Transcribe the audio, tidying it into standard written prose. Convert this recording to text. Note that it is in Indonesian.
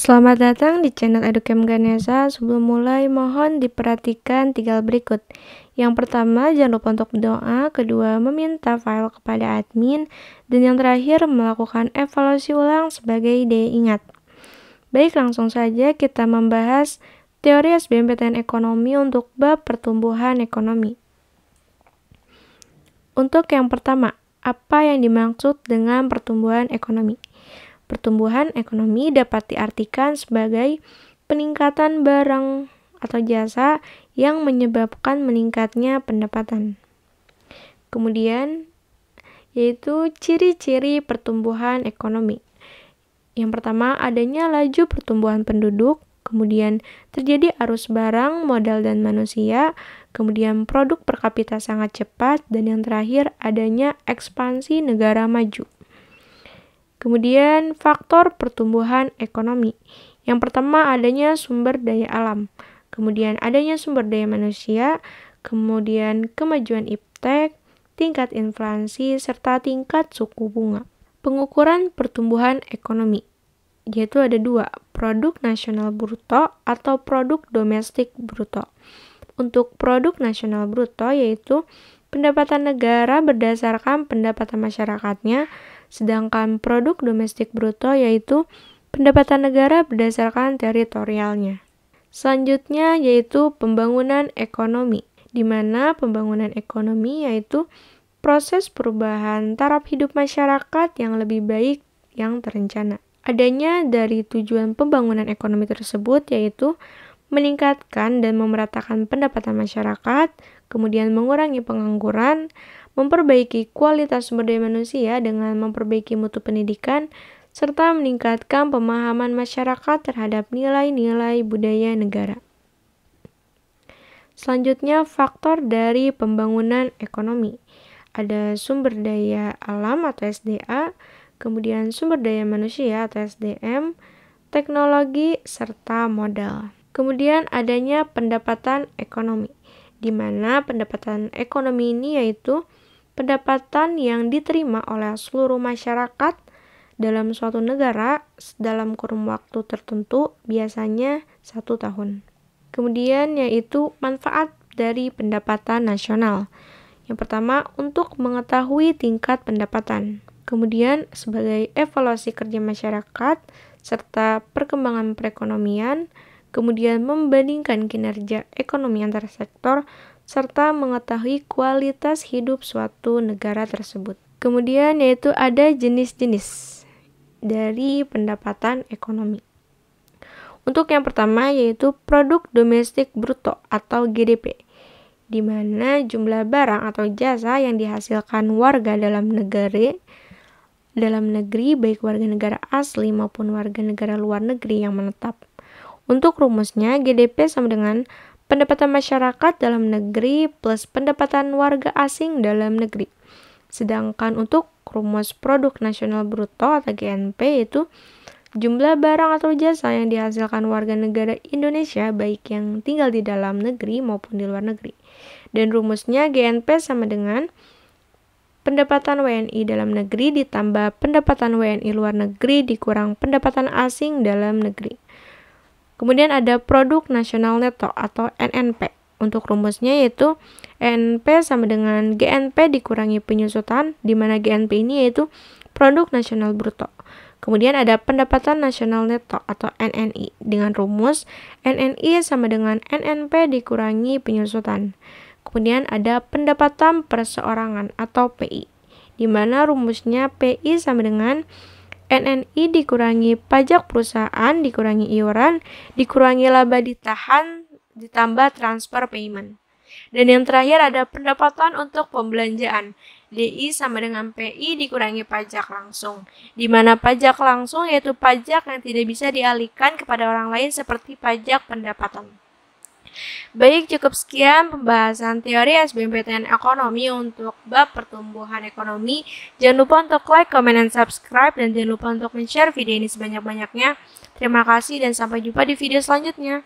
Selamat datang di channel Educam Ganesha. Sebelum mulai, mohon diperhatikan 3 berikut. Yang pertama, jangan lupa untuk berdoa. Kedua, meminta file kepada admin. Dan yang terakhir, melakukan evaluasi ulang sebagai daya ingat. Baik, langsung saja kita membahas teori SBMPTN Ekonomi untuk bab pertumbuhan ekonomi. Untuk yang pertama, apa yang dimaksud dengan pertumbuhan ekonomi? Pertumbuhan ekonomi dapat diartikan sebagai peningkatan barang atau jasa yang menyebabkan meningkatnya pendapatan. Kemudian, yaitu ciri-ciri pertumbuhan ekonomi. Yang pertama, adanya laju pertumbuhan penduduk, kemudian terjadi arus barang, modal, dan manusia, kemudian produk per kapita sangat cepat, dan yang terakhir adanya ekspansi negara maju. Kemudian faktor pertumbuhan ekonomi. Yang pertama adanya sumber daya alam, kemudian adanya sumber daya manusia, kemudian kemajuan iptek, tingkat inflasi, serta tingkat suku bunga. Pengukuran pertumbuhan ekonomi, yaitu ada 2, produk nasional bruto atau produk domestik bruto. Untuk produk nasional bruto yaitu pendapatan negara berdasarkan pendapatan masyarakatnya, sedangkan produk domestik bruto yaitu pendapatan negara berdasarkan teritorialnya. Selanjutnya yaitu pembangunan ekonomi, di mana pembangunan ekonomi yaitu proses perubahan taraf hidup masyarakat yang lebih baik yang terencana. Adanya dari tujuan pembangunan ekonomi tersebut yaitu meningkatkan dan memeratakan pendapatan masyarakat, kemudian mengurangi pengangguran, memperbaiki kualitas sumber daya manusia dengan memperbaiki mutu pendidikan, serta meningkatkan pemahaman masyarakat terhadap nilai-nilai budaya negara. Selanjutnya, faktor dari pembangunan ekonomi. Ada sumber daya alam atau SDA, kemudian sumber daya manusia atau SDM, teknologi, serta modal. Kemudian adanya pendapatan ekonomi, di mana pendapatan ekonomi ini yaitu pendapatan yang diterima oleh seluruh masyarakat dalam suatu negara dalam kurun waktu tertentu, biasanya 1 tahun. Kemudian yaitu manfaat dari pendapatan nasional. Yang pertama, untuk mengetahui tingkat pendapatan. Kemudian sebagai evaluasi kerja masyarakat serta perkembangan perekonomian, kemudian membandingkan kinerja ekonomi antar sektor, serta mengetahui kualitas hidup suatu negara tersebut. Kemudian yaitu ada jenis-jenis dari pendapatan ekonomi. Untuk yang pertama yaitu produk domestik bruto atau GDP, di mana jumlah barang atau jasa yang dihasilkan warga dalam negeri baik warga negara asli maupun warga negara luar negeri yang menetap. Untuk rumusnya, GDP sama dengan pendapatan masyarakat dalam negeri plus pendapatan warga asing dalam negeri. Sedangkan untuk rumus produk nasional bruto atau GNP yaitu jumlah barang atau jasa yang dihasilkan warga negara Indonesia baik yang tinggal di dalam negeri maupun di luar negeri. Dan rumusnya GNP sama dengan pendapatan WNI dalam negeri ditambah pendapatan WNI luar negeri dikurang pendapatan asing dalam negeri. Kemudian ada produk nasional neto atau NNP. Untuk rumusnya yaitu NNP sama dengan GNP dikurangi penyusutan, di mana GNP ini yaitu produk nasional bruto. Kemudian ada pendapatan nasional neto atau NNI dengan rumus NNI sama dengan NNP dikurangi penyusutan. Kemudian ada pendapatan perseorangan atau PI, di mana rumusnya PI sama dengan NNI dikurangi pajak perusahaan, dikurangi iuran, dikurangi laba ditahan, ditambah transfer payment. Dan yang terakhir ada pendapatan untuk pembelanjaan. DI sama dengan PI dikurangi pajak langsung, di mana pajak langsung yaitu pajak yang tidak bisa dialihkan kepada orang lain seperti pajak pendapatan. Baik, cukup sekian pembahasan teori SBMPTN Ekonomi untuk bab pertumbuhan ekonomi. Jangan lupa untuk like, comment, dan subscribe, dan jangan lupa untuk share video ini sebanyak-banyaknya. Terima kasih dan sampai jumpa di video selanjutnya.